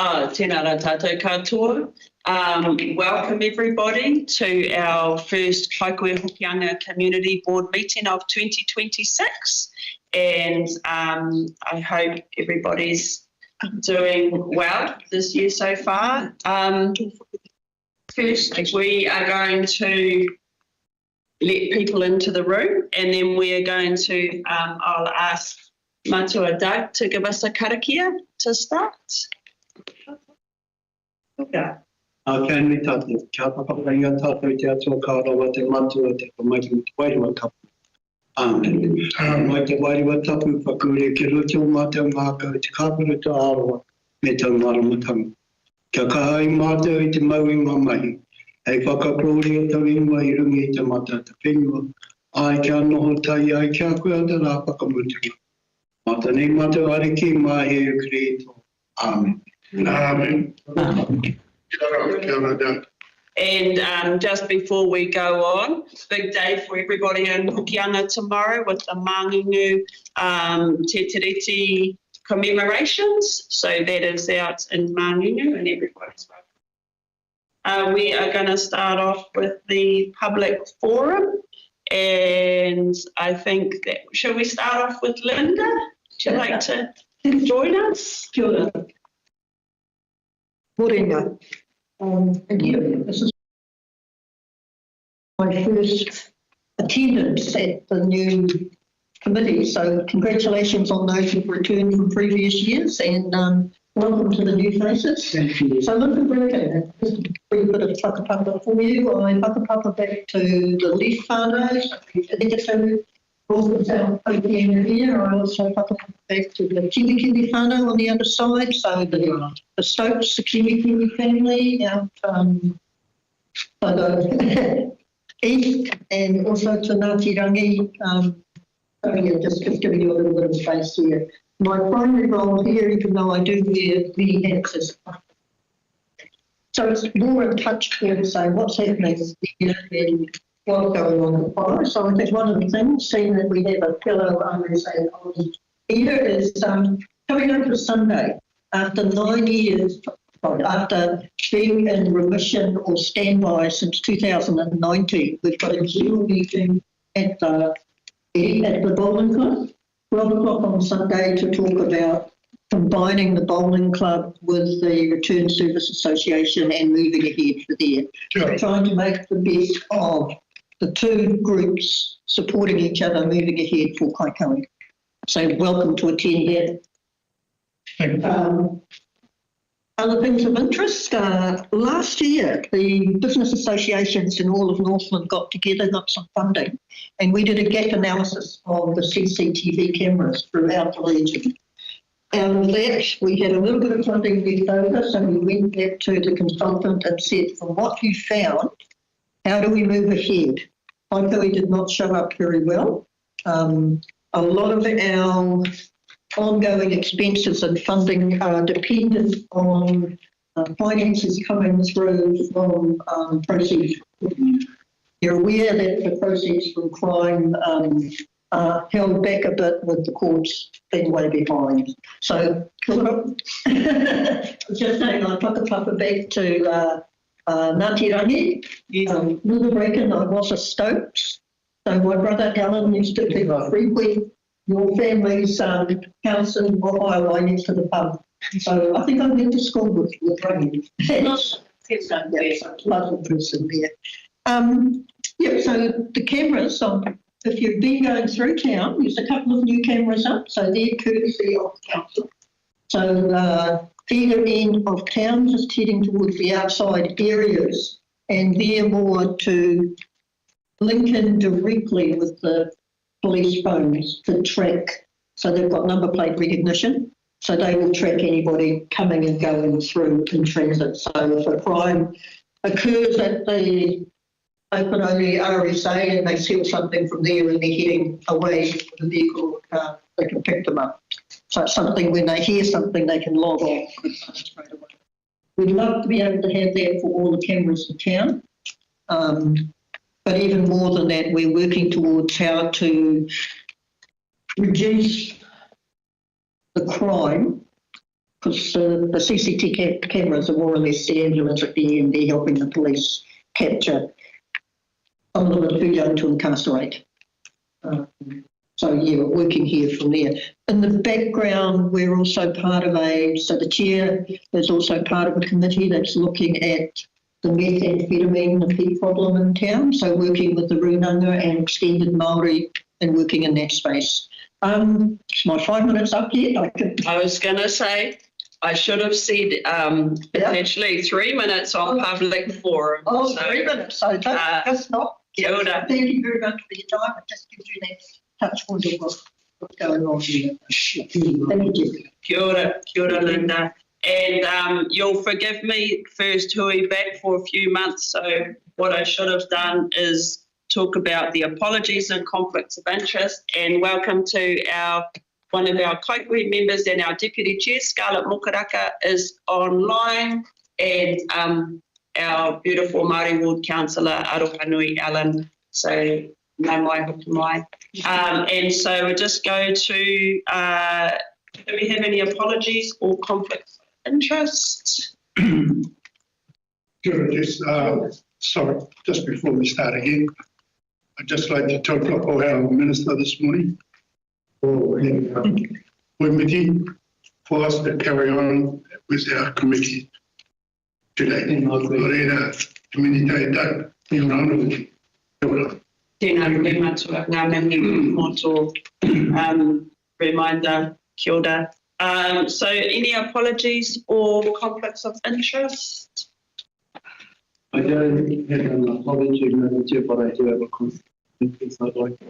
Tēnā rā tātou katoa. Welcome everybody to our first Kaikohe-Hokianga Community Board meeting of 2026, and I hope everybody's doing well this year so far. First, we are going to let people into the room, and then we are going to, I'll ask Matua Doug to give us a karakia to start. Okay. Kānei tātou, kia whakaparinga tātou te atua kārawa te matua te whamaiki te wairua tapu. Amen. Mai te wairua tapu whakure ki roto mātou mākau te kāpura te āroa me tau maramatanga. Kia kahai mātou i te maui mamahi. Hei whakaproria tau inua I rungi I te mata te whenua. Ai kia noho tai ai kia kua te rā whakamutunga. Mata nei mātou ariki mā he ukreto. Amen. Amen. And just before we go on, big day for everybody in Hokianga tomorrow with the Mangingu Te Tiriti commemorations. So that is out in Mangingu and everybody's welcome. We are going to start off with the public forum, and I think that, shall we start off with Linda? Would you like to join us? Sure. Morena. Again, this is my first attendance at the new committee, so congratulations on those who've returned from previous years, and welcome to the new faces. Thank you. So looking very just a wee bit of whakapapa for you. I whakapapa back to the leaf whānau, so also South Kaikohe here. I also whakapapa back to the Kiwi whānau on the other side, so the Stokes, the Kiwi family out the east, and also to Ngāti Rangi. So yeah, just giving you a little bit of space here. My primary role here, even though I do wear the hats, is so it's more in touch with, so what's happening here and what's going on in the forest. So I think one of the things, seeing that we have a fellow RSA here, is coming up for Sunday, after 9 years, after being in remission or standby since 2019, we've got a Zoom meeting at the bowling club, 12 o'clock on Sunday, to talk about combining the bowling club with the Return Service Association and moving ahead for there. Sure. Trying to make the best of the two groups supporting each other, moving ahead for Kaikohe. So welcome to attend that. Thank you. Other things of interest, last year the business associations in all of Northland got together, got some funding, and we did a gap analysis of the CCTV cameras throughout the region. Out of that, we had a little bit of funding left over, so we went back to the consultant and said, from what you found, how do we move ahead? Kaikohe did not show up very well. A lot of our ongoing expenses and funding are dependent on finances coming through from proceeds. You're aware that the proceeds from crime are held back a bit with the courts being way behind. So just saying, I whakapapa back to Ngāti Rangi, Nungarekan, I was a Stokes. So my brother Alan used to be frequent your family's house in Ohio next to the pub. So I think I went to school with Rangi. Yes, a pleasant person there. Yeah, so the cameras, if you've been going through town, there's a couple of new cameras up, so they're courtesy of the council. So either end of town, just heading towards the outside areas, and they're more to link in directly with the police phones to track. So they've got number plate recognition, so they will track anybody coming and going through in transit. So if a crime occurs at the Open-only RSA and they steal something from there and they're heading away with the vehicle, they can pick them up. So it's something, when they hear something, they can log on straight away. We'd love to be able to have that for all the cameras in town. But even more than that, we're working towards how to reduce the crime because the CCTV cameras are more or less the ambulance at the end. They're helping the police capture someone too young to incarcerate. So yeah, we're working here from there. In the background, we're also part of so the chair is also part of a committee that's looking at the methamphetamine, the P problem in town. So working with the Runanga and extended Māori and working in that space. Is my 5 minutes up yet? I was going to say, I should have said potentially 3 minutes on public forum. Oh, so, 3 minutes. So just not. Kia ora. Thank you very much for your time. It just gives you that touch point of what's going on here. Thank you. Kia ora, Linda. And you'll forgive me, first hui back for a few months. So what I should have done is talk about the apologies and conflicts of interest, and welcome to one of our Kaikohe members and our Deputy Chair, Scarlett Mokaraka, is online, and our beautiful Māori Ward Councillor, Aroha Nui Alan. So, no mai hoki mai. And so we'll just go to, do we have any apologies or conflicts of interest? Sure, sorry, just before we start again, I'd just like to talk about our Minister this morning. Committee for us to carry on with our committee today. Tēnā koe matua, ngā mihi moto reminder, kia ora. So any apologies or conflicts of interest? I don't have an apology, Madam Chair, but I do have a conflict of interest I'd like to.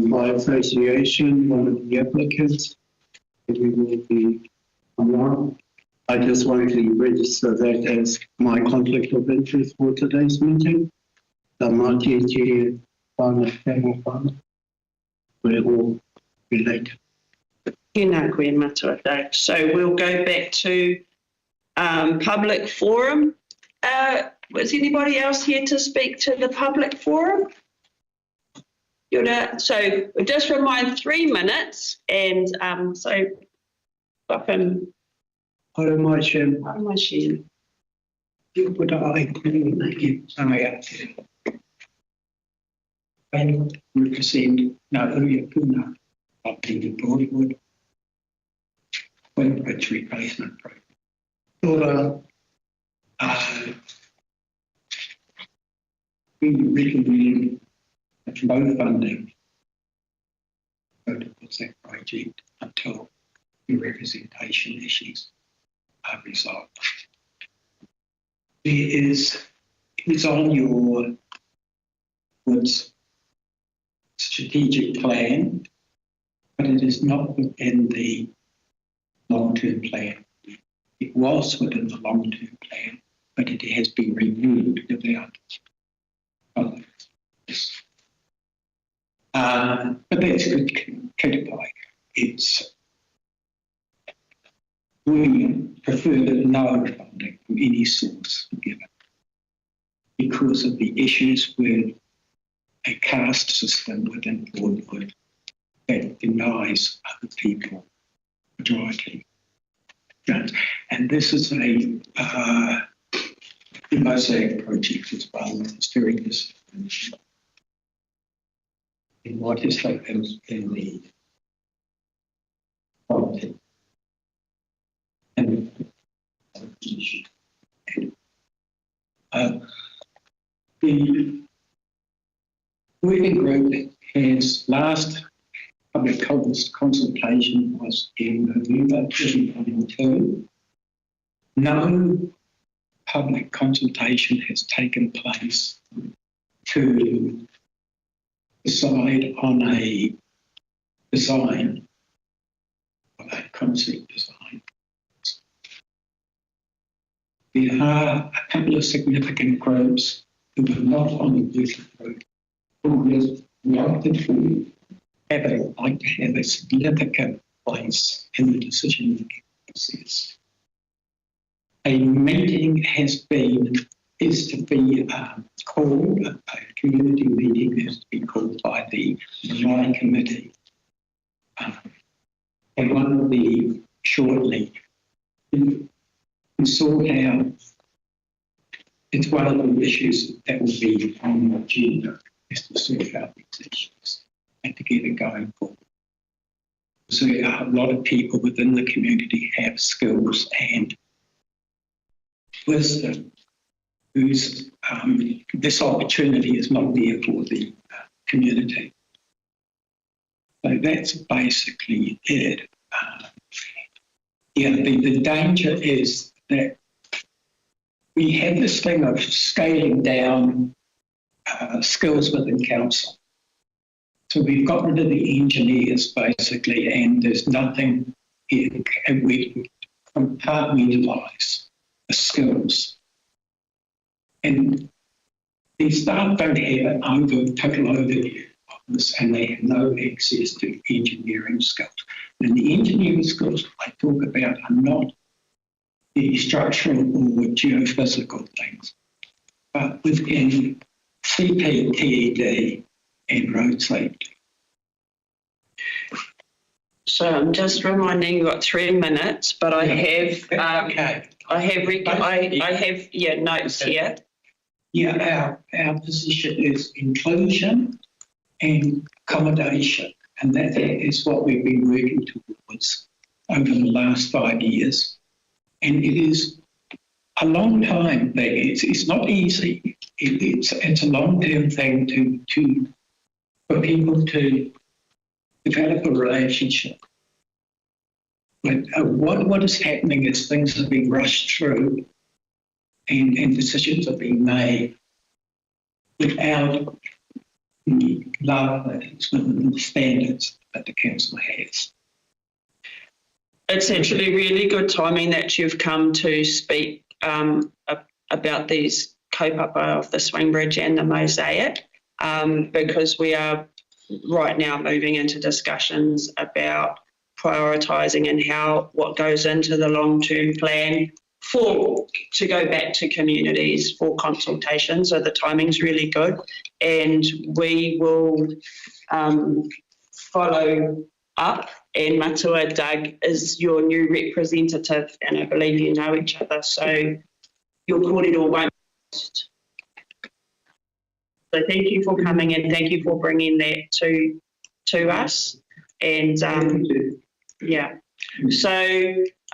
By association, one of the applicants, we will be online. I just want to register that as my conflict of interest for today's meeting. The Māori Chair, Whānau, Whānau, Whānau, we're all related. Tēnā koe matua tau. So we'll go back to public forum. Was anybody else here to speak to the public forum? So we'll just remind 3 minutes, and so welcome. Ora mai, Shem. Ora mai, Shem. And we received now earlier Puna of the Broadwood Bridge Replacement Program. Ora. We recommend no funding towards that project until the representation issues are resolved. It's on your strategic plan, but it is not within the long-term plan. It was within the long-term plan, but it has been reviewed without others. But that's good codified. We prefer no funding from any source given because of the issues with a caste system within Broadwood that denies other people majority. And this is a mosaic project as well. It's very disciplined in what is happened in the quality. And the working group has last public consultation was in November 2022. No public consultation has taken place to decide on a design, a concept design. There are a couple of significant groups who are not on the working group who would like to have a significant place in the decision-making process. A meeting is to be called, a community meeting is to be called by the design committee. And one of the shortly. We sort out, it's one of the issues that will be on the agenda, is to sort out these issues and to get it going forward. So a lot of people within the community have skills and wisdom whose this opportunity is not there for the community. So that's basically it. The danger is that we have this thing of scaling down skills within council. So we've got rid of the engineers basically, and there's nothing here, and we compartmentalise the skills. And these staff don't have an total overview of this, and they have no access to engineering skills. And the engineering skills I talk about are not the structural or geophysical things, but within CP, TED, and road safety. So I'm just reminding you, got 3 minutes, but I have Okay. I have notes here. Yeah, our position is inclusion and accommodation, and that is what we've been working towards over the last 5 years. And it is a long time thing. It's not easy. It's a long-term thing for people to develop a relationship. But what is happening is things are being rushed through and decisions are being made without the guidelines within the standards that the council has. It's actually really good timing that you've come to speak about these kaupapa of the swing bridge and the mosaic, because we are right now moving into discussions about prioritising and what goes into the long-term plan to go back to communities for consultation. So the timing's really good, and we will follow up. And Matua, Doug is your new representative, and I believe you know each other, so your kōrero won't be lost. So thank you for coming and thank you for bringing that to us. And yeah, so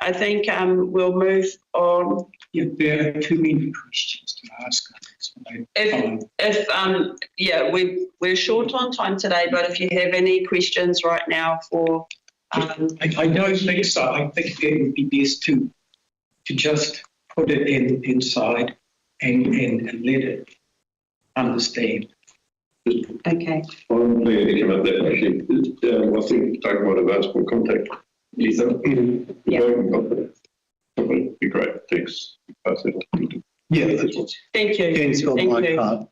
I think we'll move on. Yeah, there are too many questions to ask. We're short on time today, but if you have any questions right now for I don't think so. I think it would be best to just put it inside and let it understand. okay. I'm going to come up that actually. I think Doug might have asked for contact. Lisa, Yeah. That would be great. Thanks. Pass it on. Yeah, Thank you. Jen's got Thank my you. card.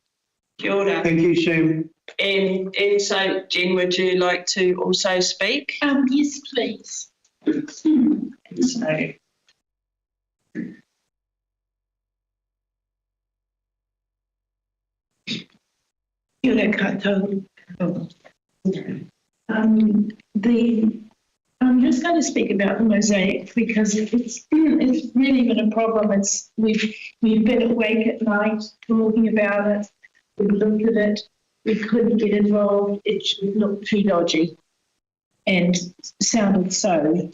Kia ora. Thank you, Sam. And so, Jen, would you like to also speak? Yes, please. So, Kia ora koutou. I'm just going to speak about the mosaic because it's really been a problem. We've been awake at night talking about it. We've looked at it. We couldn't get involved. It looked too dodgy and sounded so.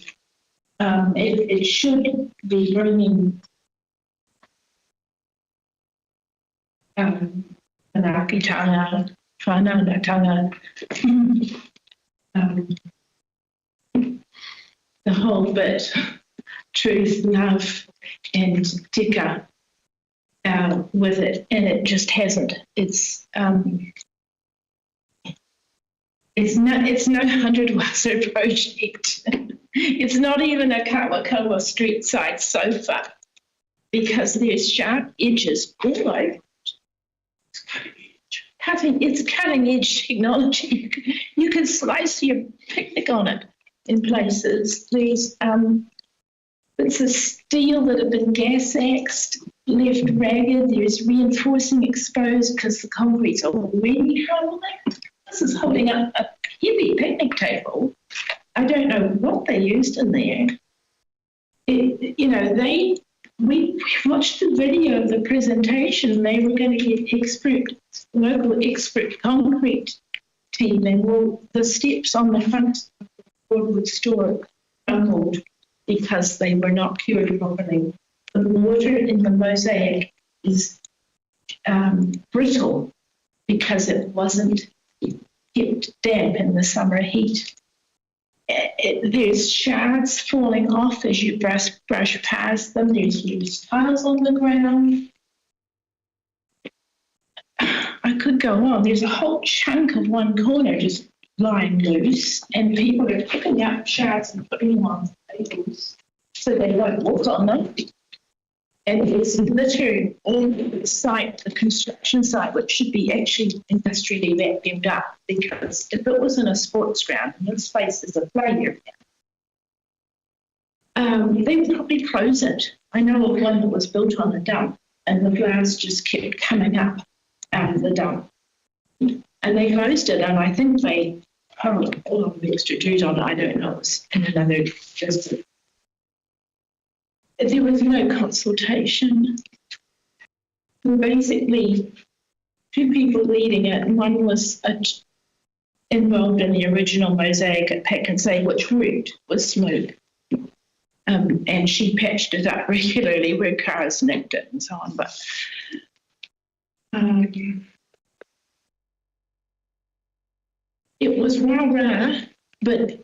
It should be bringing anakitanga, whānauatanga, the whole bit, truth, love, and tika with it, and it just hasn't. It's no 100 Waso project. It's not even a Kawakawa street side sofa because there's sharp edges all over. It's cutting edge technology. You can slice your picnic on it in places. There's bits of steel that have been gas axed, left ragged. There's reinforcing exposed because the concrete's already holding. This is holding up a heavy picnic table. I don't know what they used in there. we watched the video of the presentation. They were going to get local expert concrete team, and the steps on the front of the Broadwood store crumbled because they were not cured properly. The water in the mosaic is brittle because it wasn't kept damp in the summer heat. There's shards falling off as you brush past them. There's loose tiles on the ground. I could go on. There's a whole chunk of one corner just lying loose, and people are picking up shards and putting them on tables so they won't walk on them. And there's litter all over the site, the construction site, which should be actually industrially vacuumed up, because if it was in a sports ground and this place is a playground, they would probably close it. I know of one that was built on a dump, and the glass just kept coming up out of the dump. And they closed it, and I think they put a lot of extra dues on it. I don't know. It was in another district. There was no consultation. Basically, two people leading it, and one was involved in the original mosaic at Pack and Say, which worked, was smooth. And she patched it up regularly where cars nicked it and so on. But it was rah-rah, but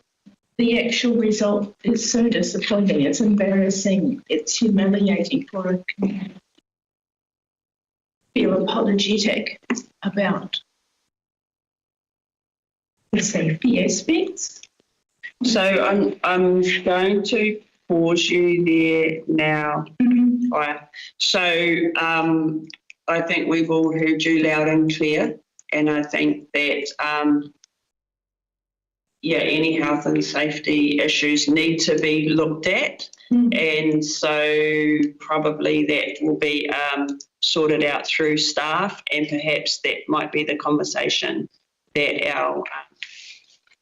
the actual result is so disappointing. It's embarrassing. It's humiliating for a community. Feel apologetic about the safety aspects. So I'm going to pause you there now. Right. So I think we've all heard you loud and clear, and I think that any health and safety issues need to be looked at, and so probably that will be sorted out through staff, and perhaps that might be the conversation that our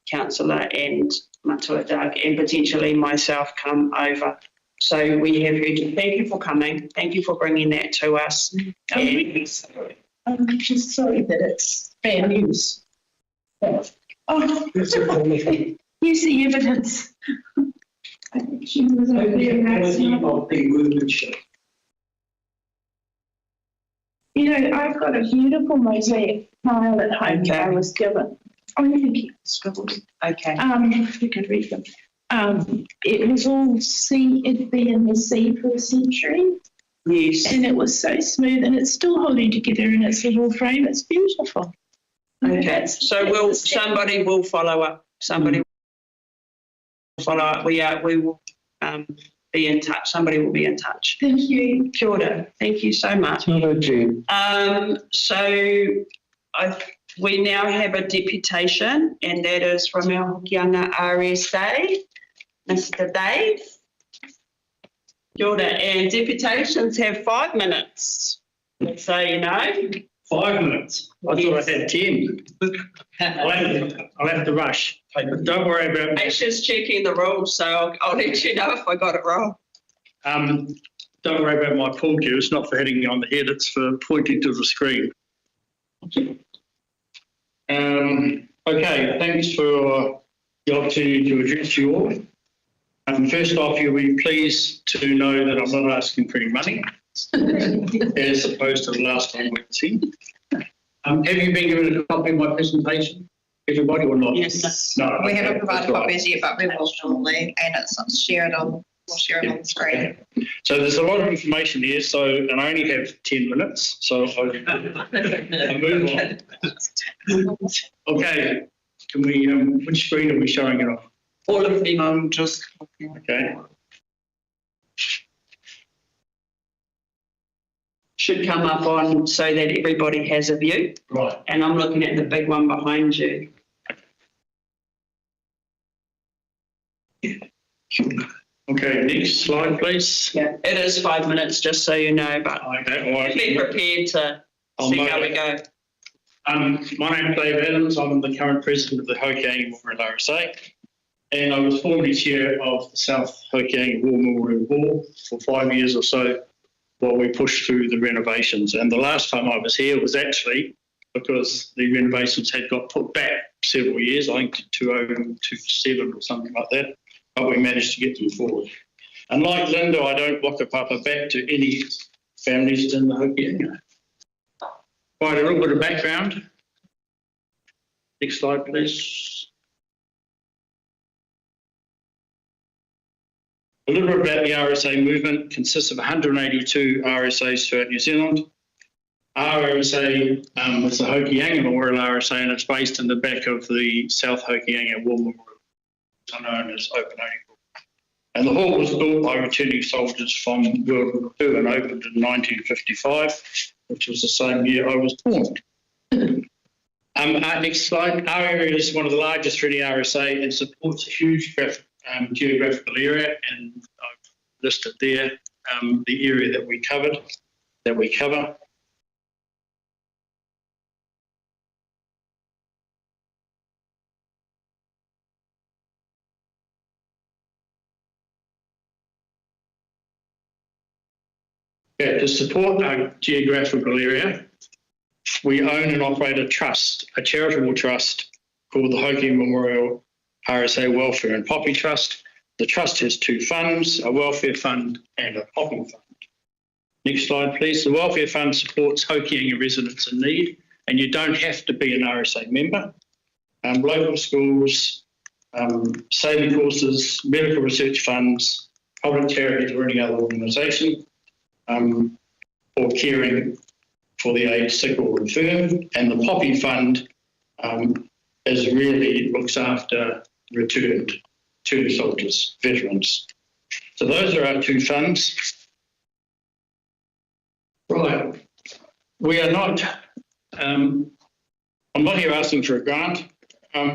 councillor and Matua Doug and potentially myself come over. So we have heard you. Thank you for coming. Thank you for bringing that to us. I'm really sorry. I'm just sorry that it's bad news. Oh, here's the evidence. I think she was over there last night. I've got a beautiful mosaic tile at home that I was given. I think it was scribbled. Okay. If you could read them. It was all it'd been in the sea for a century. Yes. And it was so smooth, and it's still holding together in its little frame. It's beautiful. Okay. So somebody will follow up. Somebody will follow up. We will be in touch. Somebody will be in touch. Thank you. Kia ora. Thank you so much. We now have a deputation, and that is from our Hokianga RSA, Mr. Dave. Kia ora. And deputations have 5 minutes, so you know. 5 minutes? I thought I had 10. I'll have to rush. Don't worry about me. It's just checking the rules, so I'll let you know if I got it wrong. Don't worry about my pool cue. It's not for hitting me on the head. It's for pointing to the screen. Okay, thanks for the opportunity to address you all. First off, you'll be pleased to know that I'm not asking for any money, as opposed to the last time we've seen. Have you been given a copy of my presentation, everybody, or not? Yes. No. We haven't provided copies yet, but we will shortly, and we'll share it on the screen. So there's a lot of information here, and I only have 10 minutes, so I'll move on. Okay, can we? Which screen are we showing it on? All of them. I'm just okay. Should come up on so that everybody has a view. Right. And I'm looking at the big one behind you. Okay, next slide, please. Yeah, it is 5 minutes, just so you know, but Okay, all right. be prepared to see how we go. My name's Dave Adams. I'm the current president of the Hokianga RSA. and I was formerly chair of the South Hokianga War Memorial Board for 5 years or so while we pushed through the renovations. And the last time I was here was actually because the renovations had got put back several years, I think to 2007 or something like that, but we managed to get them forward. And like Linda, I don't waka papa back to any families in the Hokianga. Right, a little bit of background. Next slide, please. A little bit about the RSA movement. Consists of 182 RSAs throughout New Zealand. Our RSA is the Hokianga Memorial RSA, and it's based in the back of the South Hokianga War Memorial, known as Open Hall. And the hall was built by returning soldiers from World War II and opened in 1955, which was the same year I was born. Next slide. Our area is one of the largest for any RSA and supports a huge geographical area, and I've listed there the area that we cover. Yeah, to support our geographical area, we own and operate a trust, a charitable trust called the Hokianga Memorial RSA Welfare and Poppy Trust. The trust has two funds, a welfare fund and a poppy fund. Next slide, please. The welfare fund supports Hokianga residents in need, and you don't have to be an RSA member. Local schools, saving courses, medical research funds, public charities or any other organisation, or caring for the aged, sick or infirm. And the poppy fund is really looks after returned soldiers, veterans. So those are our two funds. Right. We are not, I'm not here asking for a grant.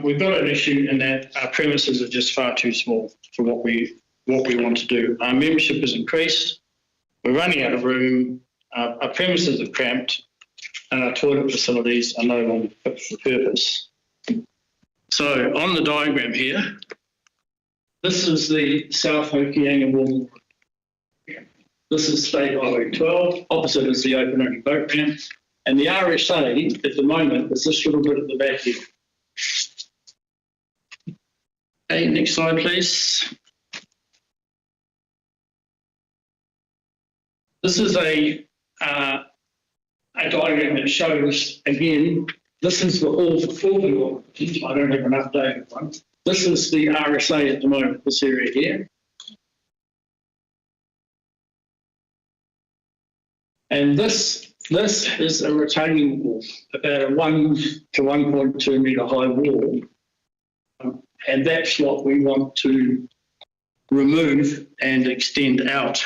We've got an issue in that our premises are just far too small for what we want to do. Our membership has increased. We're running out of room. Our premises are cramped, and our toilet facilities are no longer fit for purpose. So on the diagram here, this is the South Hokianga War. This is State Highway 12. Opposite is the open-only boat ramp. And the RSA at the moment is this little bit at the back here. Okay, next slide, please. This is a diagram that shows, again, this is for all the I don't have an updated one. This is the RSA at the moment, this area here. And this is a retaining wall, about a 1 to 1.2 metre high wall. And that's what we want to remove and extend out.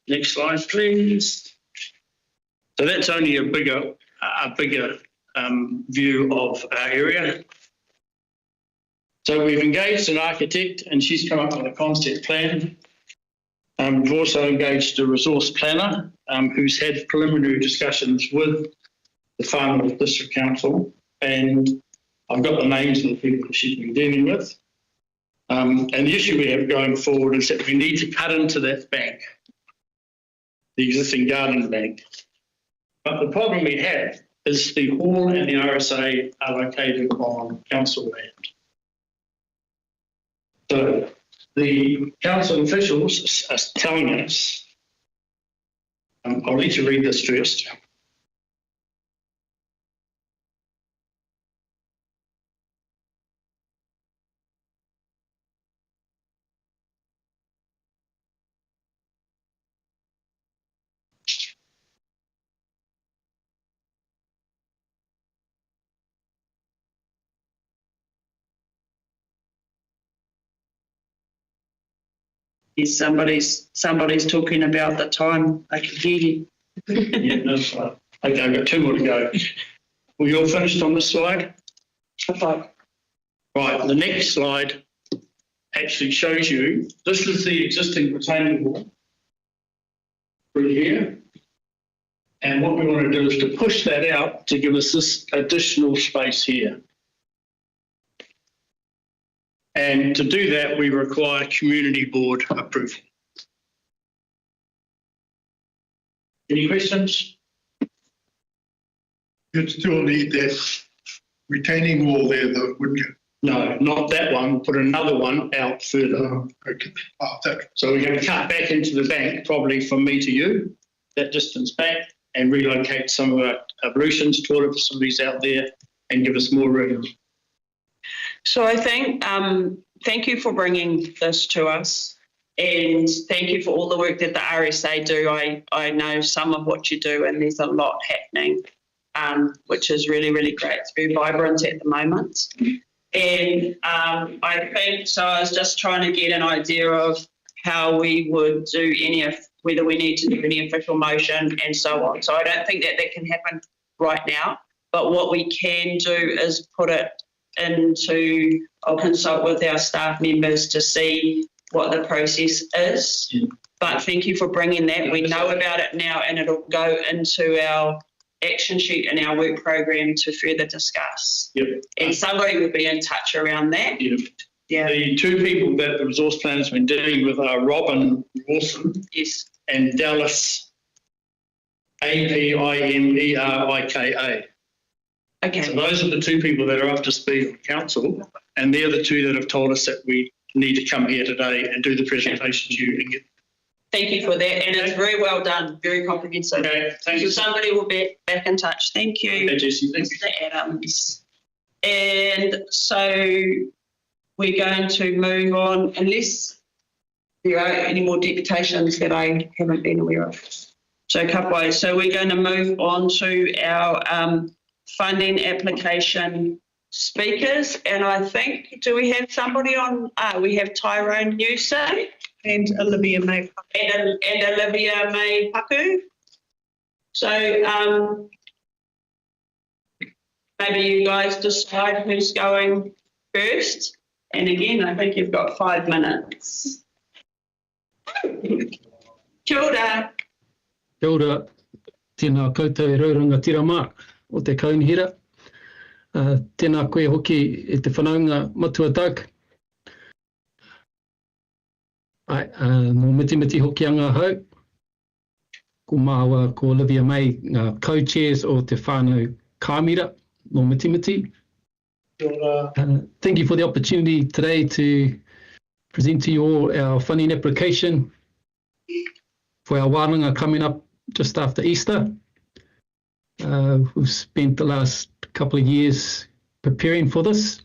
Next slide, please. So that's only a bigger view of our area. So we've engaged an architect and she's come up with a concept plan. We've also engaged a resource planner who's had preliminary discussions with the Far North District Council, and I've got the names of the people that she's been dealing with. And the issue we have going forward is that we need to cut into that bank, the existing garden bank. But the problem we have is the hall and the RSA are located on council land. So the council officials are telling us, I'll need to read this first. Yes, somebody's talking about the time. I can hear you. Yeah, that's right. Okay, I've got two more to go. We all finished on this slide? Okay. Right, the next slide actually shows you, this is the existing retaining wall through here. And what we want to do is to push that out to give us this additional space here. And to do that, we require community board approval. Any questions? You'd still need that retaining wall there though, wouldn't you? No, not that one. Put another one out further. Okay. Oh, that, So we're going to cut back into the bank, probably from me to you, that distance back, and relocate some of our ablutions, toilet facilities out there and give us more room. So I think, thank you for bringing this to us, and thank you for all the work that the RSA do. I know some of what you do, and there's a lot happening, which is really, really great. It's very vibrant at the moment. And I think, so I was just trying to get an idea of how we would do whether we need to do any official motion and so on. So I don't think that can happen right now, but what we can do is put it into, I'll consult with our staff members to see what the process is. Yeah. But thank you for bringing that. We know about it now, and it'll go into our action sheet and our work program to further discuss. Yep. And somebody will be in touch around that. Yep. Yeah. The two people that the resource plan has been dealing with are Robin Wilson Yes. and Dallas Apimierika. Okay. So those are the two people that are up to speed on council, and they're the two that have told us that we need to come here today and do the presentation to you and get. Thank you for that, and it's very well done, very comprehensive. Okay, thank So you. somebody will be back in touch. Thank you, Okay, Jesse, thank you. Mr. Adams. And so we're going to move on, unless there are any more deputations that I haven't been aware of. So Kapwai, so we're going to move on to our funding application speakers, and I think, do we have somebody on? We have Tyrone Newsay and Olivia May and Olivia May Paku. So maybe you guys decide who's going first. And again, I think you've got 5 minutes. Kia ora. Kia ora, tēnā koutou e rauranga tirama o te kaunihira. Tēnā koe hoki e te whanaunga matuatag. No mitimiti Hokianga hau. Ko māua ko Olivia May, ngā co-chairs o te whānau kāmira no mitimiti. Thank you for the opportunity today to present to you all our funding application for our wānanga coming up just after Easter. We've spent the last couple of years preparing for this,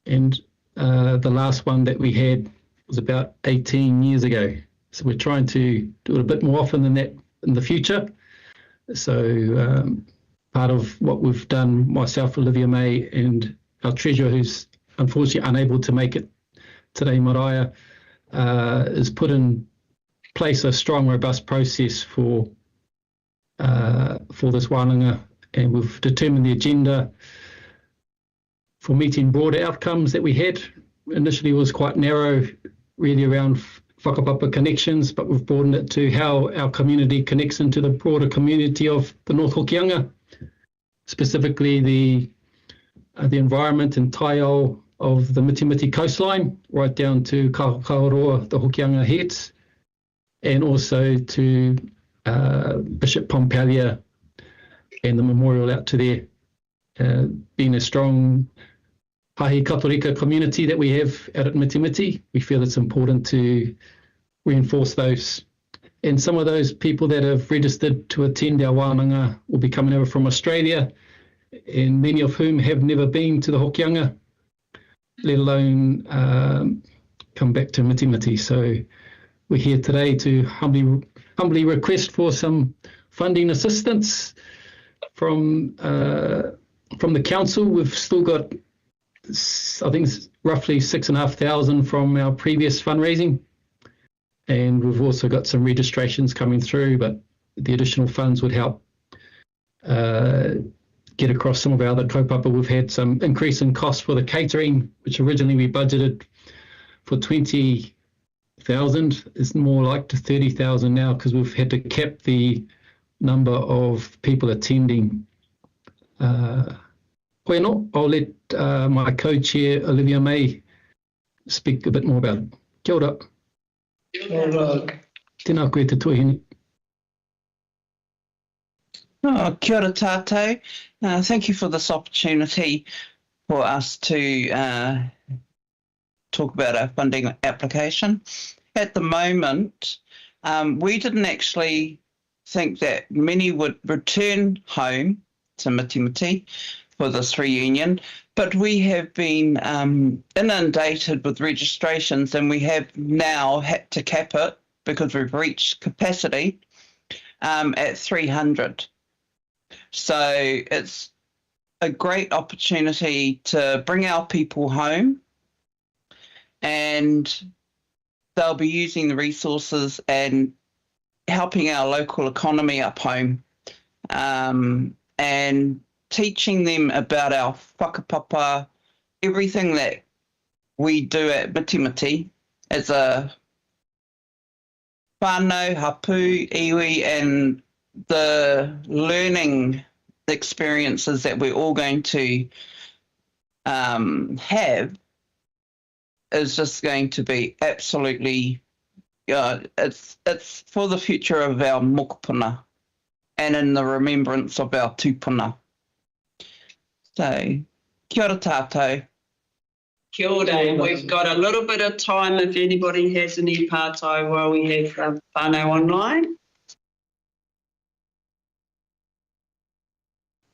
and the last one that we had was about 18 years ago. So we're trying to do it a bit more often than that in the future. So part of what we've done, myself, Olivia May, and our treasurer, who's unfortunately unable to make it today, Mariah, is put in place a strong, robust process for this wānanga, and we've determined the agenda for meeting broader outcomes that we had. Initially it was quite narrow, really around whakapapa connections, but we've broadened it to how our community connects into the broader community of the North Hokianga, specifically the environment and taiao of the Mitimiti coastline, right down to Kaikohe-Hokianga, the Hokianga heads, and also to Bishop Pompalia and the memorial out to there. Being a strong Pahi Katorika community that we have out at Mitimiti, we feel it's important to reinforce those. And some of those people that have registered to attend our wānanga will be coming over from Australia, and many of whom have never been to the Hokianga, let alone come back to Mitimiti. So we're here today to humbly request for some funding assistance from the council. We've still got, I think, roughly 6,500 from our previous fundraising, and we've also got some registrations coming through, but the additional funds would help get across some of our other kaupapa. We've had some increase in costs for the catering, which originally we budgeted for 20,000. It's more like to 30,000 now, because we've had to cap the number of people attending. I'll let my co-chair Olivia May speak a bit more about it. Kia ora. Tēnā koe te tuahine. Oh, kia ora tātou. Thank you for this opportunity for us to talk about our funding application. At the moment, we didn't actually think that many would return home to Mitimiti for this reunion, but we have been inundated with registrations, and we have now had to cap it because we've reached capacity at 300. So it's a great opportunity to bring our people home, and they'll be using the resources and helping our local economy up home, and teaching them about our whakapapa, everything that we do at Mitimiti as a whānau, hapu, iwi, and the learning experiences that we're all going to have is just going to be absolutely, it's for the future of our mokopuna and in the remembrance of our tūpuna. So, kia ora tātou. Kia ora. We've got a little bit of time if anybody has any pārtai while we have whānau online.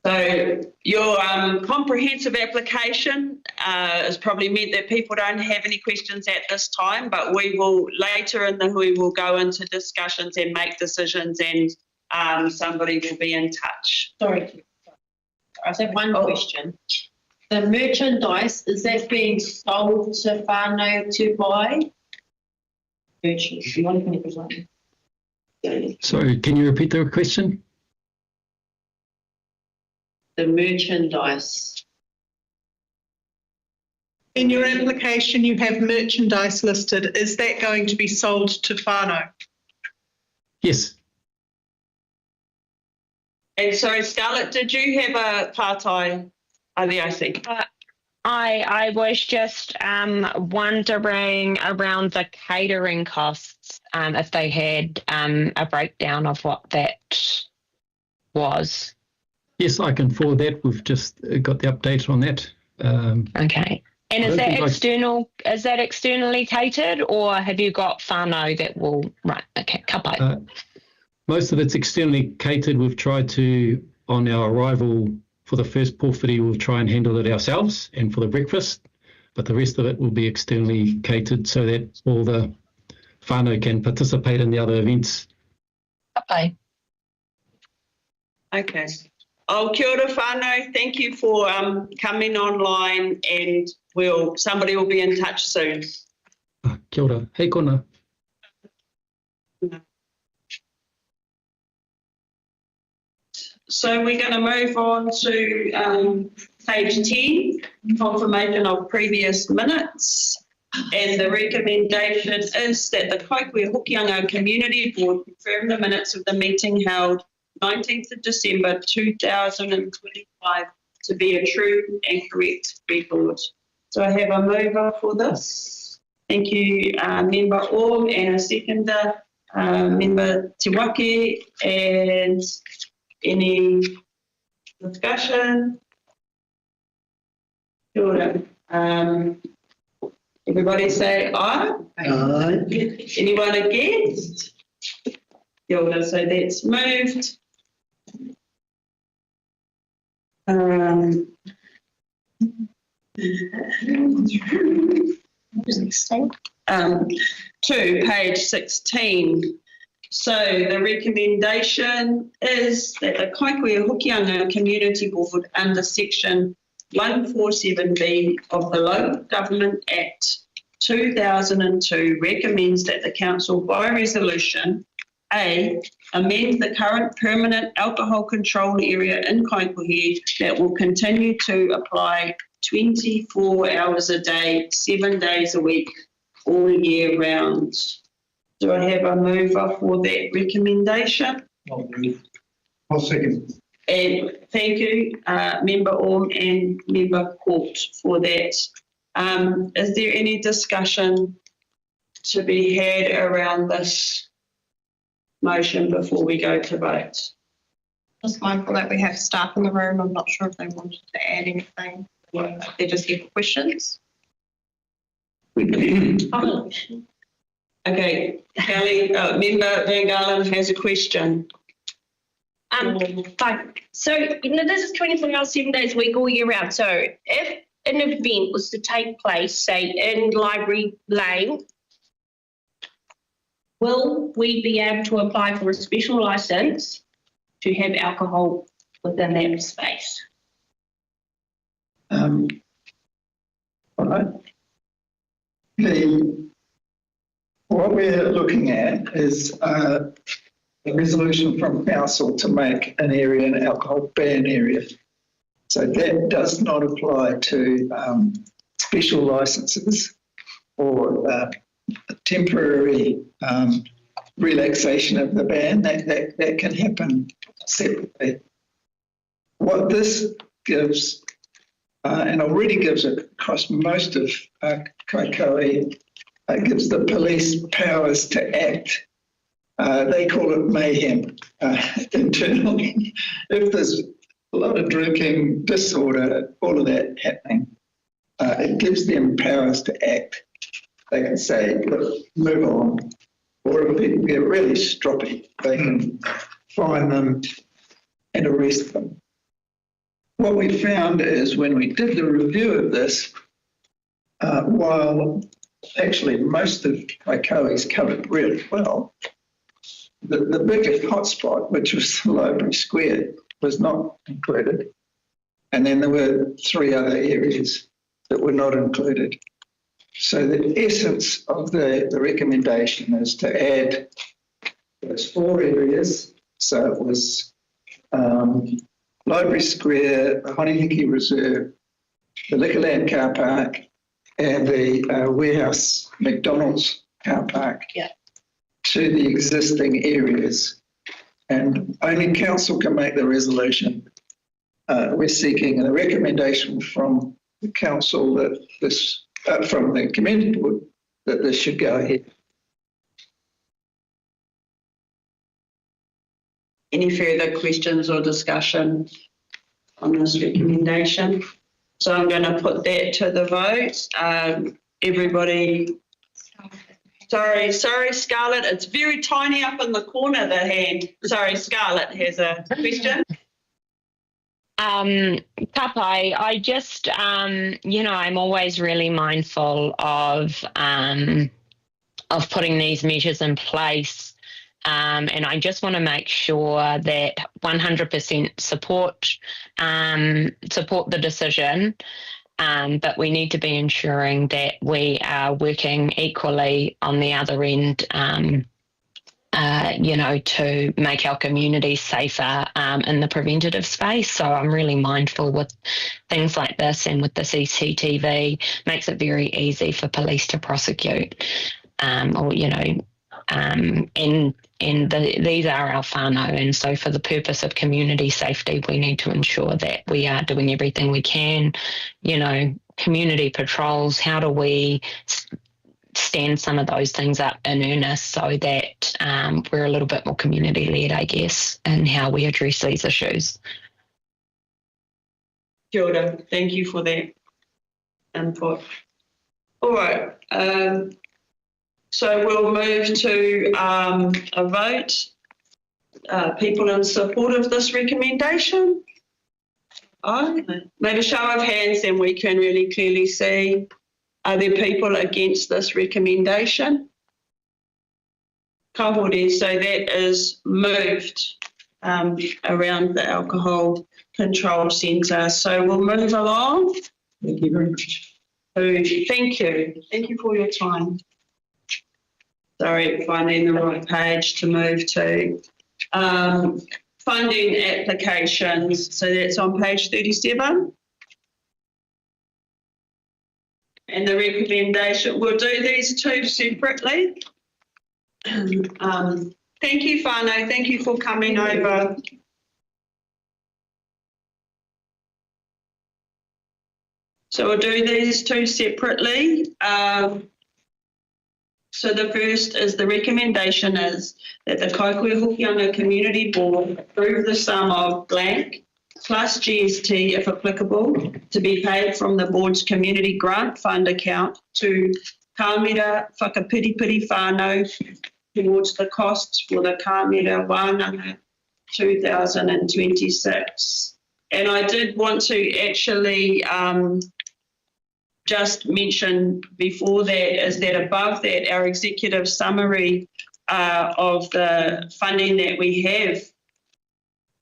So your comprehensive application has probably meant that people don't have any questions at this time, but we will later in the hui will go into discussions and make decisions, and somebody will be in touch. Sorry, I just have one question. The merchandise, is that being sold to whānau to buy? Sorry, can you repeat the question? The merchandise. In your application, you have merchandise listed. Is that going to be sold to whānau? Yes. And so, Scarlett, did you have a pārtai IVIC? I was just wondering around the catering costs, if they had a breakdown of what that was. Yes, I can forward that. We've just got the update on that. Okay. And is that external? Is that externally catered, or have you got whānau that will? Right. Okay. Kapai. Most of it's externally catered. We've tried to, on our arrival for the first pōwhiri, we'll try and handle it ourselves, and for the breakfast, but the rest of it will be externally catered so that all the whānau can participate in the other events. Kapai. Okay. Oh, kia ora whānau. Thank you for coming online, and somebody will be in touch soon. Kia ora. Hei kona. So we're going to move on to page 10, confirmation of previous minutes. And the recommendation is that the Kaikohe-Hokianga Community Board confirm the minutes of the meeting held 19th of December 2025 to be a true and correct record. So I have a mover for this. Thank you, Member Orm, and a seconder, Member Te Wake, and any discussion? Sure. Everybody say aye. Aye. Anyone against? Sure. So that's moved. To page 16. So the recommendation is that the Kaikohe-Hokianga Community Board under section 147B of the Local Government Act 2002 recommends that the Council by resolution A, amend the current permanent alcohol control area in Kaikohe that will continue to apply 24 hours a day, 7 days a week, all year round. Do I have a mover for that recommendation? I'll second. And thank you, Member Orm and Member Court for that Is there any discussion to be had around this motion before we go to vote? Just mindful that we have staff in the room. I'm not sure if they wanted to add anything. Or if they're just here for questions. Okay, Kelly, member Van Galen has a question. Fine. So, this is 24 hours, 7 days a week, all year round. So if an event was to take place, say, in Library Lane, will we be able to apply for a special licence to have alcohol within that space? Right. What we're looking at is a resolution from council to make an area an alcohol ban area. So that does not apply to special licences or temporary relaxation of the ban. That can happen separately. What this gives, and already gives it across most of Kaikohe, gives the police powers to act. They call it mayhem internally. If there's a lot of drinking, disorder, all of that happening, it gives them powers to act. They can say, look, move on. Or if people get really stroppy, they can fine them and arrest them. What we found is when we did the review of this, while actually most of Kaikohe is covered really well, the biggest hotspot, which was the Library Square, was not included. And then there were 3 other areas that were not included. So the essence of the recommendation is to add those 4 areas. So it was Library Square, the Honeyhickey Reserve, the Liquorland car park, and the Warehouse McDonald's car park to the existing areas. And only council can make the resolution. We're seeking a recommendation from the council that this, from the community board, that this should go ahead. Any further questions or discussion on this recommendation? So I'm going to put that to the vote. Everybody, sorry, Scarlett, it's very tiny up in the corner, the hand. Sorry, Scarlett has a question. Kapai, I just, I'm always really mindful of putting these measures in place. And I just want to make sure that 100% support the decision, but we need to be ensuring that we are working equally on the other end, to make our communities safer in the preventative space. So I'm really mindful with things like this, and with the CCTV, makes it very easy for police to prosecute, these are our whānau, and so for the purpose of community safety, we need to ensure that we are doing everything we can. Community patrols, how do we stand some of those things up in earnest so that we're a little bit more community-led, I guess, in how we address these issues. Kia ora. Thank you for that input. All right. So we'll move to a vote. People in support of this recommendation? Aye. Maybe a show of hands, then we can really clearly see. Are there people against this recommendation? Ka hore, so that is moved around the Alcohol Control Centre. So we'll move along. Thank you very much. Thank you. Thank you for your time. Sorry, finding the right page to move to. Funding applications, so that's on page 37. And the recommendation, we'll do these 2 separately. Thank you, whānau, thank you for coming over. So we'll do these two separately. So the first is the recommendation is that the Kaikohe-Hokianga Community Board approve the sum of blank plus GST if applicable to be paid from the board's community grant fund account to Kāmera Whakapiripiri whānau towards the costs for the Kāmera Wānanga 2026. And I did want to actually just mention before that is that above that, our executive summary of the funding that we have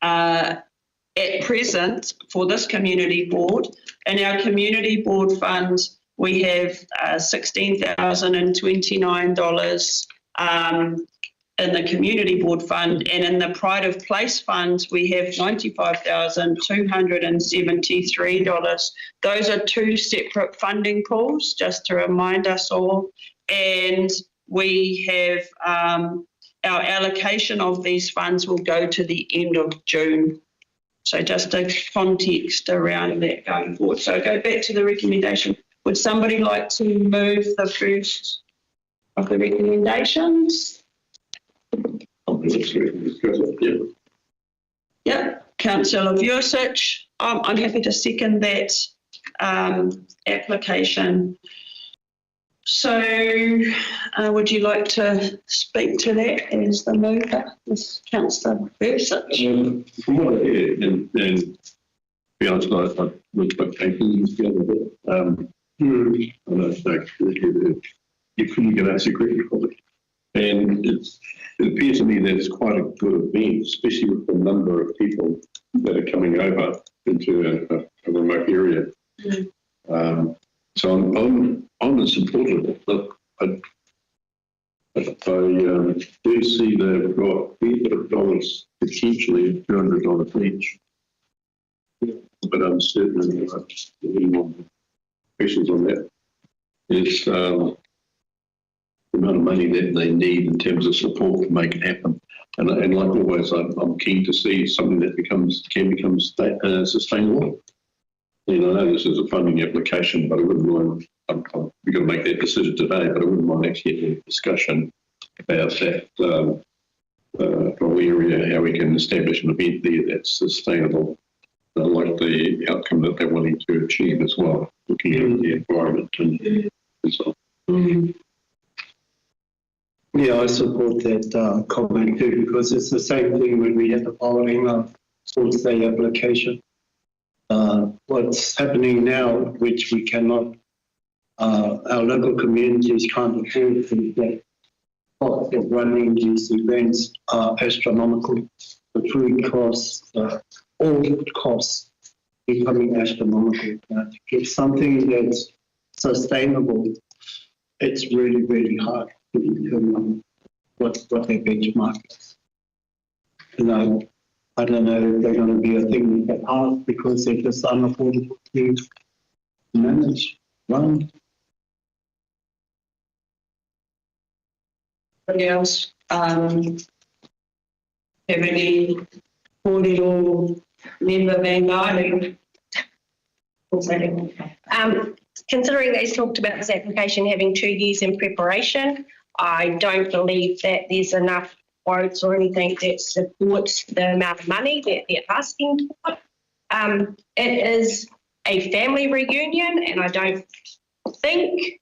at present for this community board. In our community board fund, we have $16,029 in the community board fund, and in the pride of place fund, we have $95,273. Those are two separate funding pools, just to remind us all. And we have our allocation of these funds will go to the end of June. So just a context around that going forward. So go back to the recommendation. Would somebody like to move the first of the recommendations? Yep, Councillor Vucic. I'm happy to second that application. So would you like to speak to that as the mover, Ms. Councillor Vucic? From what I hear, and to be honest, I was quite thankful the other day. I know it's like you couldn't get answer quickly for it. And it appears to me that it's quite a good event, especially with the number of people that are coming over into a remote area. So I'm a supporter of it. Look, I do see that we've got $300 potentially $200 each. But I'm certain that any more questions on that is the amount of money that they need in terms of support to make it happen. And like always, I'm keen to see something that can become sustainable. You know, I know this is a funding application, but I wouldn't mind, we've got to make that decision today, but I wouldn't mind actually having a discussion about that whole area, how we can establish an event there that's sustainable. I like the outcome that they're wanting to achieve as well, looking at the environment and so on. Yeah, I support that comment too, because it's the same thing when we have the following Sports Day application. What's happening now, which we cannot, our local communities can't afford to get costs of running these events are astronomical. The food costs, all costs becoming astronomical. To get something that's sustainable, it's really, really hard to determine what their benchmark is. I don't know if they're going to be a thing that hard because they're just unaffordable to manage, run. Anybody else have any audio member Van Considering they talked about this application having 2 years in preparation, I don't believe that there's enough quotes or anything that supports the amount of money that they're asking for. It is a family reunion, and I don't think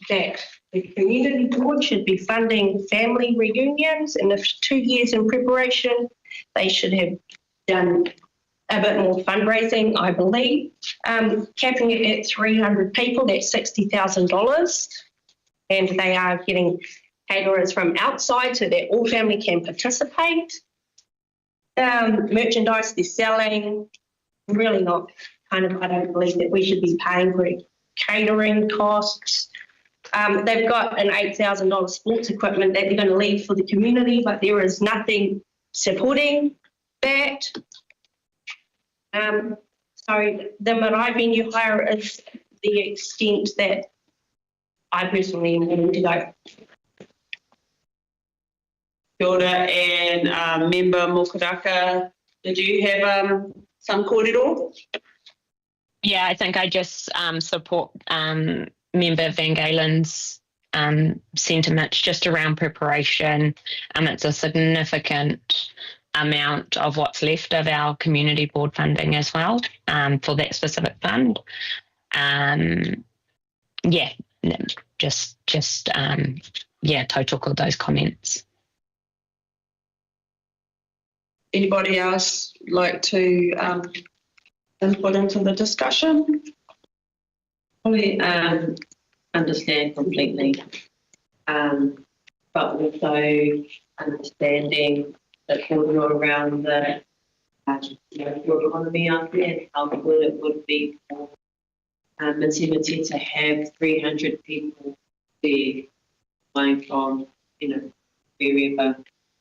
that the community board should be funding family reunions. And if 2 years in preparation, they should have done a bit more fundraising, I believe. Capping it at 300 people, that's $60,000. And they are getting caterers from outside so that all family can participate. Merchandise they're selling, really not I don't believe that we should be paying for catering costs. They've got an $8,000 sports equipment that they're going to leave for the community, but there is nothing supporting that. So the marae venue hire is the extent that I personally am willing to go. Kia ora, and Member Mokaraka, did you have some kōrero? Yeah, I think I just support Member Van Galen's sentiments just around preparation. It's a significant amount of what's left of our community board funding as well for that specific fund. Yeah, just total those comments. Anybody else like to input into the discussion? Probably understand completely, but also understanding the corridor around the economy out there and how good it would be for Mitimiti to have 300 people there flying from, wherever.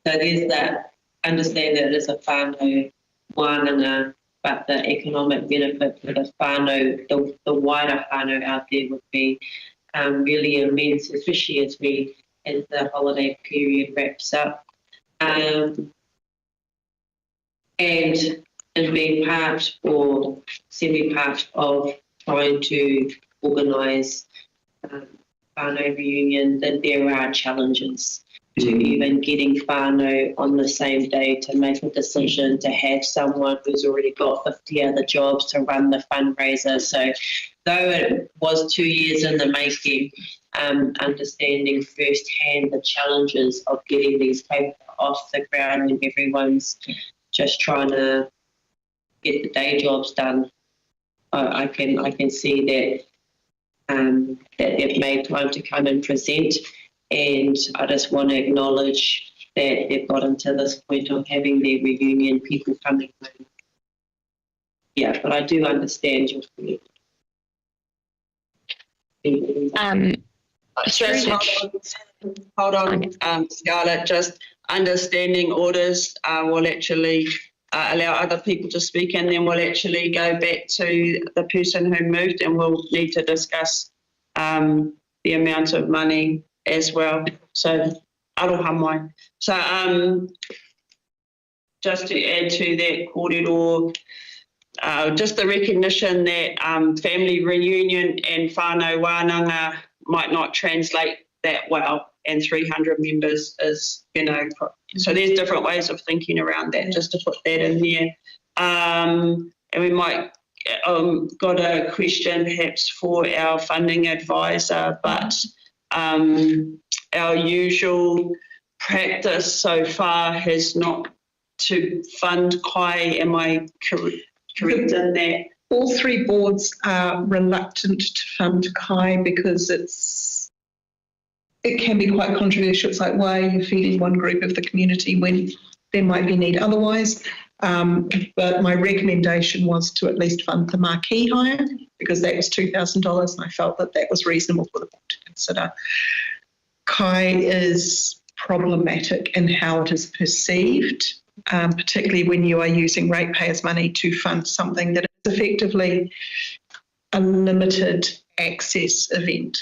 So there's that, understand that it is a whānau wānanga, but the economic benefit for the whānau, the wider whānau out there would be really immense, especially as the holiday period wraps up. And being part or semi-part of trying to organise whānau reunion, that there are challenges to even getting whānau on the same day to make a decision to have someone who's already got 50 other jobs to run the fundraiser. So though it was 2 years in the making, understanding firsthand the challenges of getting these people off the ground when everyone's just trying to get the day jobs done, I can see that that they've made time to come and present, and I just want to acknowledge that they've gotten to this point of having their reunion, people coming home. Yeah, but I do understand your point. Hold on, Scarlett, just understanding orders will actually allow other people to speak, and then we'll actually go back to the person who moved, and we'll need to discuss the amount of money as well. So, aroha mai. So, just to add to that corridor, just the recognition that family reunion and whānau wānanga might not translate that well, and 300 members is, so there's different ways of thinking around that, just to put that in there. And we might got a question perhaps for our funding advisor, but our usual practice so far has not to fund Kai. Am I correct in that? All three boards are reluctant to fund Kai because it can be quite controversial. It's like, why are you feeding one group of the community when there might be need otherwise? But my recommendation was to at least fund the marquee hire, because that was $2,000, and I felt that that was reasonable for the board to consider. Kai is problematic in how it is perceived, particularly when you are using ratepayers' money to fund something that is effectively a limited access event.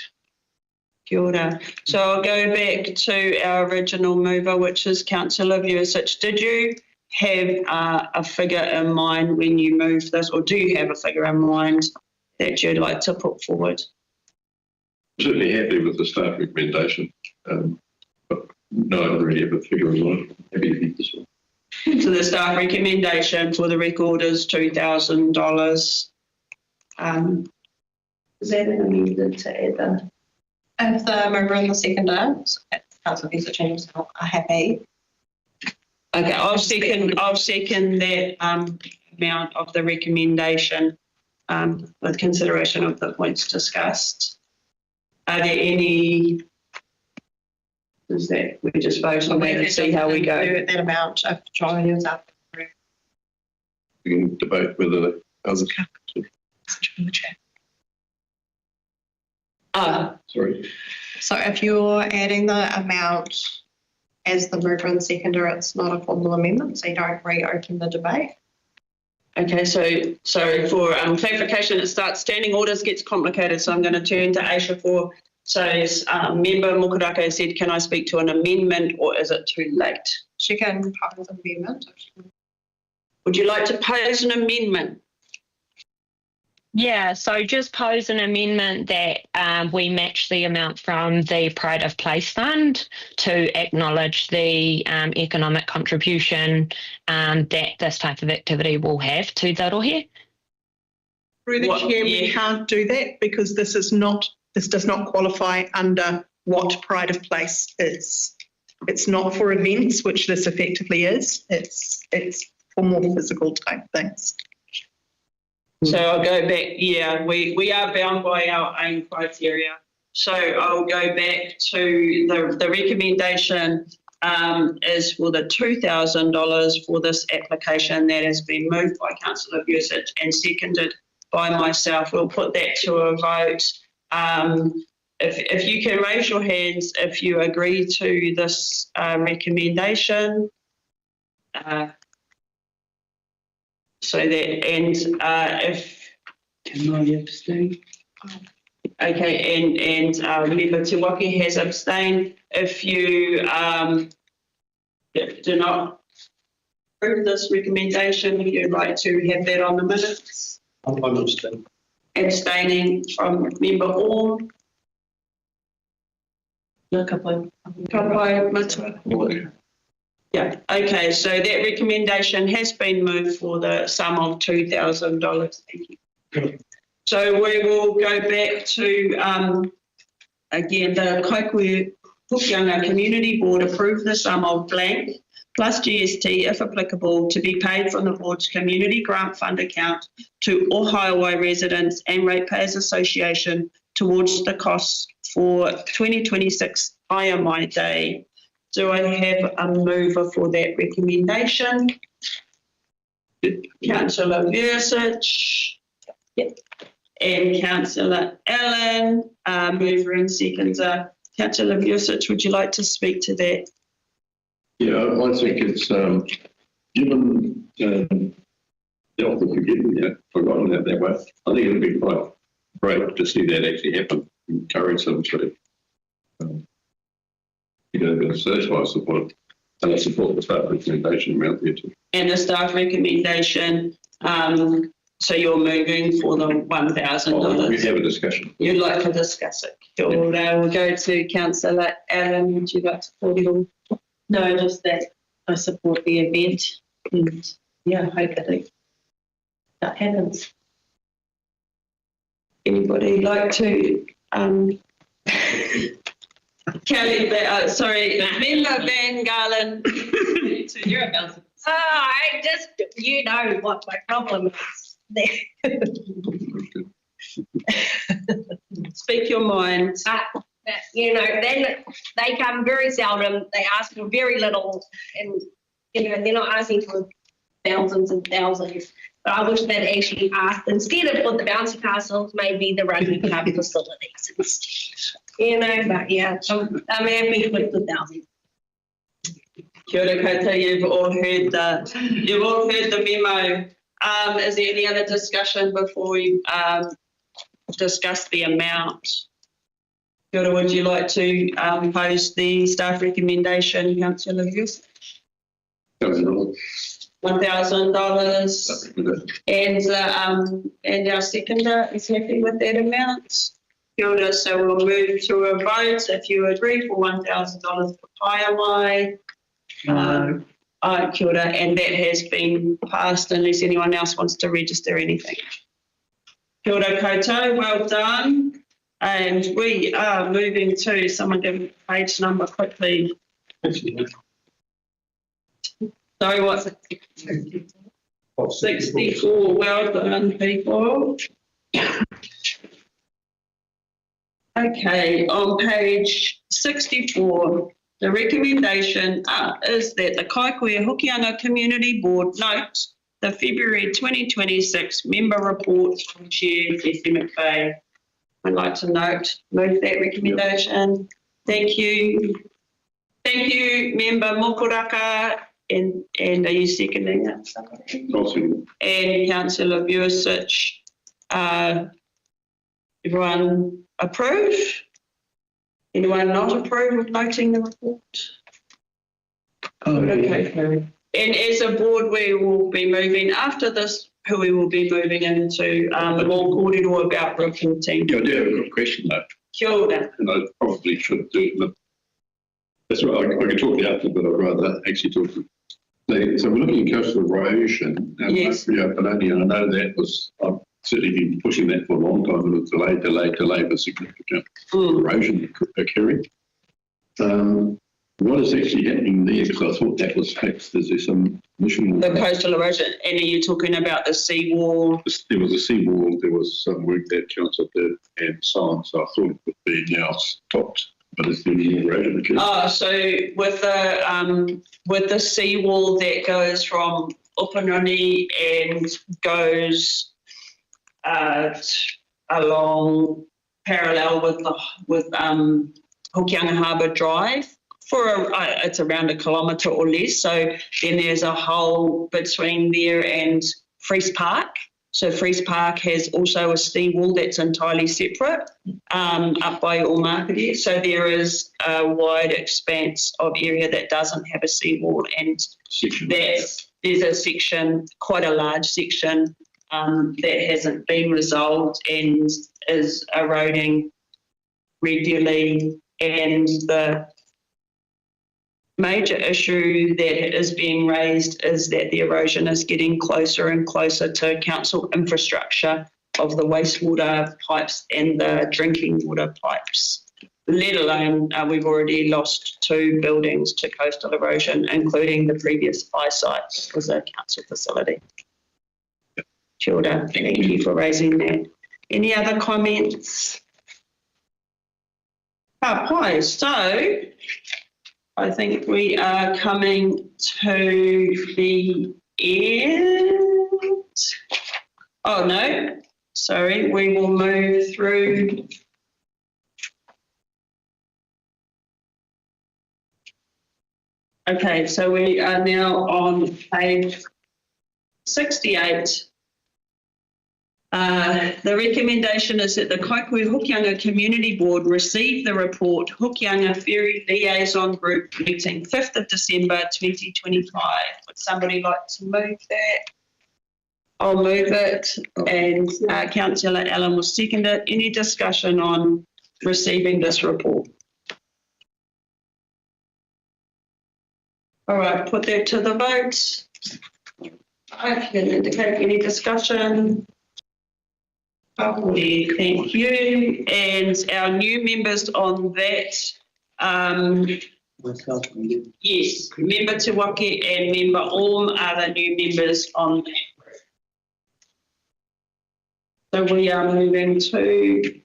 Kia ora. So I'll go back to our original mover, which is Councillor Vusic. Did you have a figure in mind when you moved this, or do you have a figure in mind that you'd like to put forward? Certainly happy with the staff recommendation, but no, I don't really have a figure in mind. Happy to keep this one. So the staff recommendation for the record is $2,000. Is that an amendment to add that? If the mover and the seconder, Councillor Vusic, are happy. Okay, I'll second that amount of the recommendation with consideration of the points discussed. Are there any? Is that we just vote on that and see how we go? That amount of drawing is up. We can debate whether the other. Sorry. So if you're adding the amount as the mover and seconder, it's not a formal amendment, so you don't reopen the debate. Okay, so for clarification, it starts standing orders gets complicated, so I'm going to turn to Aisha for. So member Mokurako said, can I speak to an amendment, or is it too late? She can pose an amendment. Would you like to pose an amendment? Yeah, so just pose an amendment that we match the amount from the Pride of Place Fund to acknowledge the economic contribution that this type of activity will have to the rohe. Through the chair, we can't do that because this does not qualify under what Pride of Place is. It's not for events, which this effectively is. It's for more physical type things. So I'll go back, yeah, we are bound by our own criteria. So I'll go back to the recommendation is for the $2,000 for this application that has been moved by Councillor Busick and seconded by myself. We'll put that to a vote. If you can raise your hands if you agree to this recommendation. So that, and if, can I abstain? Okay, and member Te Waki has abstained. If you do not approve this recommendation, would you like to have that on the minutes? I'm abstaining. Abstaining from member Orr. Kapai Matua. Yeah, okay, so that recommendation has been moved for the sum of $2,000. Thank you. So we will go back to, again, the Kaikohe-Hokianga Community Board approve the sum of blank plus GST, if applicable, to be paid from the board's community grant fund account to Ohio Residents and Ratepayers Association towards the costs for 2026 IMI Day. Do I have a mover for that recommendation? Councillor Busick. Yep. And Councillor Allen, mover and seconder. Councillor Busick, would you like to speak to that? Yeah, I think it's given forgotten that way. I think it'd be quite great to see that actually happen. Encourage them to so that's why I support the staff recommendation around there too. And the staff recommendation, so you're moving for the $1,000. We have a discussion. You'd like to discuss it. We'll go to Councillor Allen. Would you like to support it all? No, just that I support the event and hopefully that happens. Anybody like to Kelly, Member Van Garland. You're a bouncing. I just, you know what my problem is. Speak your mind. Then they come very seldom. They ask for very little, and they're not asking for thousands and thousands. But I wish they'd actually asked instead of for the bouncy castles, maybe the rugby club facilities. But yeah, I'm happy with the $1,000. Kia ora koutou, you've all heard the memo. Is there any other discussion before we discuss the amount? Kia ora, would you like to pose the staff recommendation, Councillor Hughes? $1,000, and our seconder is happy with that amount. Kia ora, so we'll move to a vote. If you agree for $1,000 for Paiamai, kia ora, and that has been passed unless anyone else wants to register anything. Kia ora koutou, well done. And we are moving to, someone give me page number quickly. So what's it? 64, well done people. Okay, on page 64, the recommendation is that the Kaikohe-Hokianga Community Board notes the February 2026 member report from Chair Jessie McVeigh. I'd like to move that recommendation. Thank you. Thank you, Member Mokuraka. And are you seconding that? And Councillor Busick. Everyone approve? Anyone not approve of noting the report? Okay. And as a board, we will be moving after this who we will be moving into more kōrero about reporting. Yeah, I do have a good question though. Kia ora. And I probably should do it. That's right, I can talk the outfit, but I'd rather actually talk to. So we're looking at coastal erosion. Yes. Yeah, but only I know that was, I've certainly been pushing that for a long time, and it's delay for significant erosion occurring. What is actually happening there? Because I thought that was fixed. Is there some mission? The coastal erosion, and are you talking about the seawall? There was a seawall, there was some work that council did and so on, so I thought it would be now stopped. But it's still erosion occurring. Oh, so with the seawall that goes from Upanoni and goes along parallel with Hokianga Harbour Drive for it's around 1 kilometre or less. So then there's a hole between there and Freese Park. So Freese Park has also a seawall that's entirely separate up by Omakere. So there is a wide expanse of area that doesn't have a seawall, and there's a section, quite a large section, that hasn't been resolved and is eroding regularly. And the major issue that is being raised is that the erosion is getting closer and closer to council infrastructure of the wastewater pipes and the drinking water pipes, let alone we've already lost 2 buildings to coastal erosion, including the previous fire site was a council facility. Kia ora, thank you for raising that. Any other comments? Pai, so I think we are coming to the end. Oh, no, sorry, we will move through. Okay, so we are now on page 68. The recommendation is that the Kaikohe-Hokianga Community Board receive the report Hokianga Ferry Liaison Group meeting 5th of December 2025. Would somebody like to move that? I'll move it, and Councillor Allen will second it. Any discussion on receiving this report? All right, put that to the vote. I can indicate any discussion. Thank you. And our new members on that, yes, Member Te and Member Orm are the new members on that. So we are moving to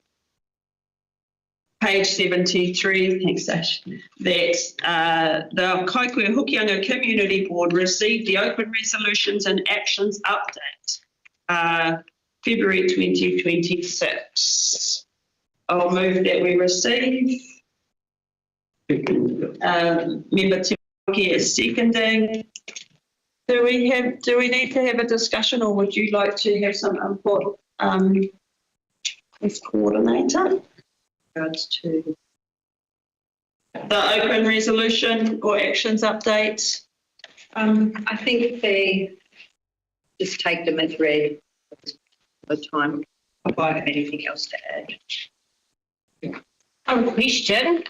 page 73, thanks Ash, that the Kaikohe-Hokianga Community Board received the open resolutions and actions update. February 2026. I'll move that we receive. Member Te is seconding. Do we need to have a discussion, or would you like to have some input as coordinator? Regards to the open resolution or actions updates. I think they just take them as read. The time. If I have anything else to add. Question.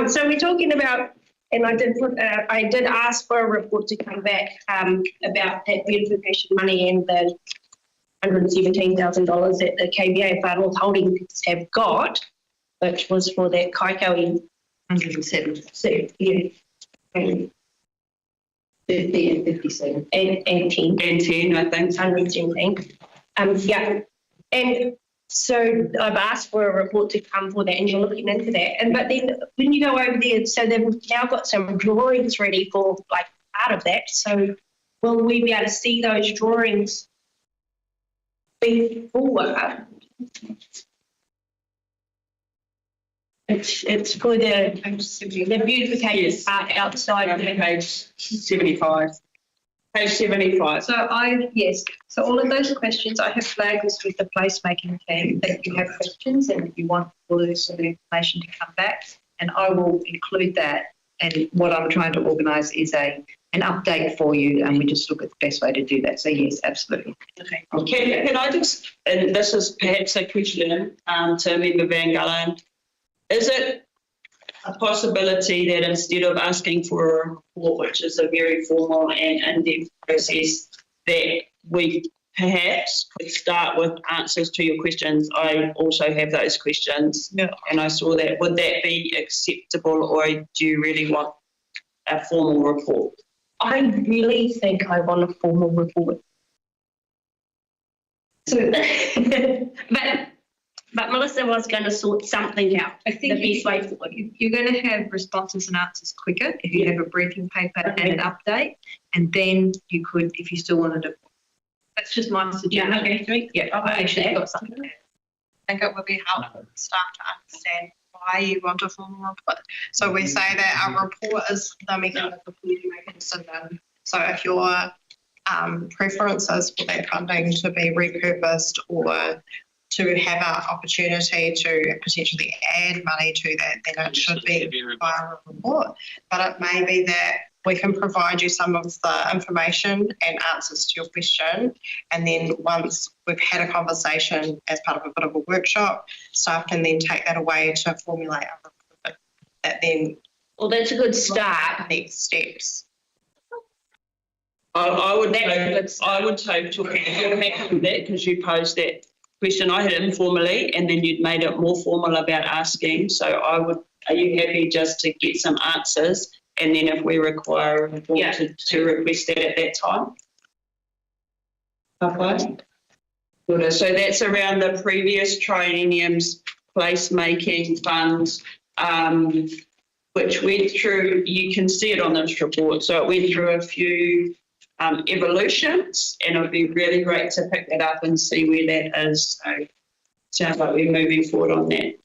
So we're talking about, and I did ask for a report to come back about that beautification money and the $117,000 that the KBA Whānau holding have got, which was for that Kaikohe 107. So, yeah. 50 and 57. And 10. And 10, I think. 117. Yeah. And so I've asked for a report to come for that, and you're looking into that. And but then when you go over there, so they've now got some drawings ready for like part of that. So will we be able to see those drawings before? It's for the beautification part outside of the page 75. Page 75. So all of those questions, I have flagged this with the placemaking team that you have questions and if you want all this sort of information to come back, and I will include that. And what I'm trying to organise is a an update for you, and we just look at the best way to do that. So yes, absolutely. Okay. Can I just, and this is perhaps a question to Member Van Gullen, is it a possibility that instead of asking for a report, which is a very formal and in-depth process, that we perhaps could start with answers to your questions? I also have those questions, and I saw that. Would that be acceptable, or do you really want a formal report? I really think I want a formal report. So, but Melissa was going to sort something out. I think the best way forward. you're going to have responses and answers quicker if you have a briefing paper and an update, and then you could, if you still wanted to. That's just my suggestion. I actually got something. I think it would be helpful for staff to understand why you want a formal report. So we say that our report is the mechanism for you to make a decision. So if your preference is for that funding to be repurposed or to have an opportunity to potentially add money to that, then it should be via a report. But it may be that we can provide you some of the information and answers to your question, and then once we've had a conversation as part of a bit of a workshop, staff can then take that away to formulate a report that then. Well, that's a good start. Next steps. I would hope to you're happy with that because you posed that question. I had informally, and then you'd made it more formal about asking. So I would. Are you happy just to get some answers, and then if we require a report to request that at that time? Okay. Good. So that's around the previous triennium's placemaking funds, which went through. You can see it on this report. So it went through a few evolutions, and it would be really great to pick that up and see where that is. So sounds like we're moving forward on that.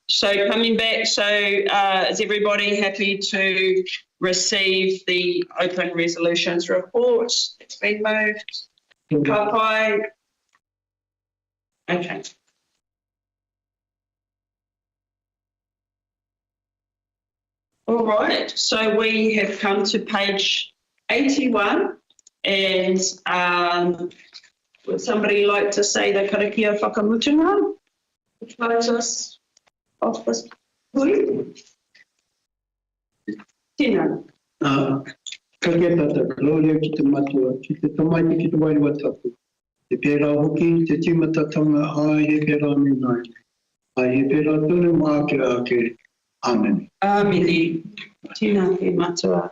So coming back, so is everybody happy to receive the open resolutions reports? It's been moved. Kapai. Okay. All right, so we have come to page 81, and would somebody like to say the karakia whakamutunga? Which close us off this point? Tina. Ka kia tata, lōleo ki te matua, ki te tamaiti ki te wairua tapu. Te pērā hoki, te tīmatatonga, ai he pērā minai. Ai he pērā tonu mā ke ake. Amen. Amen. Tina he matua.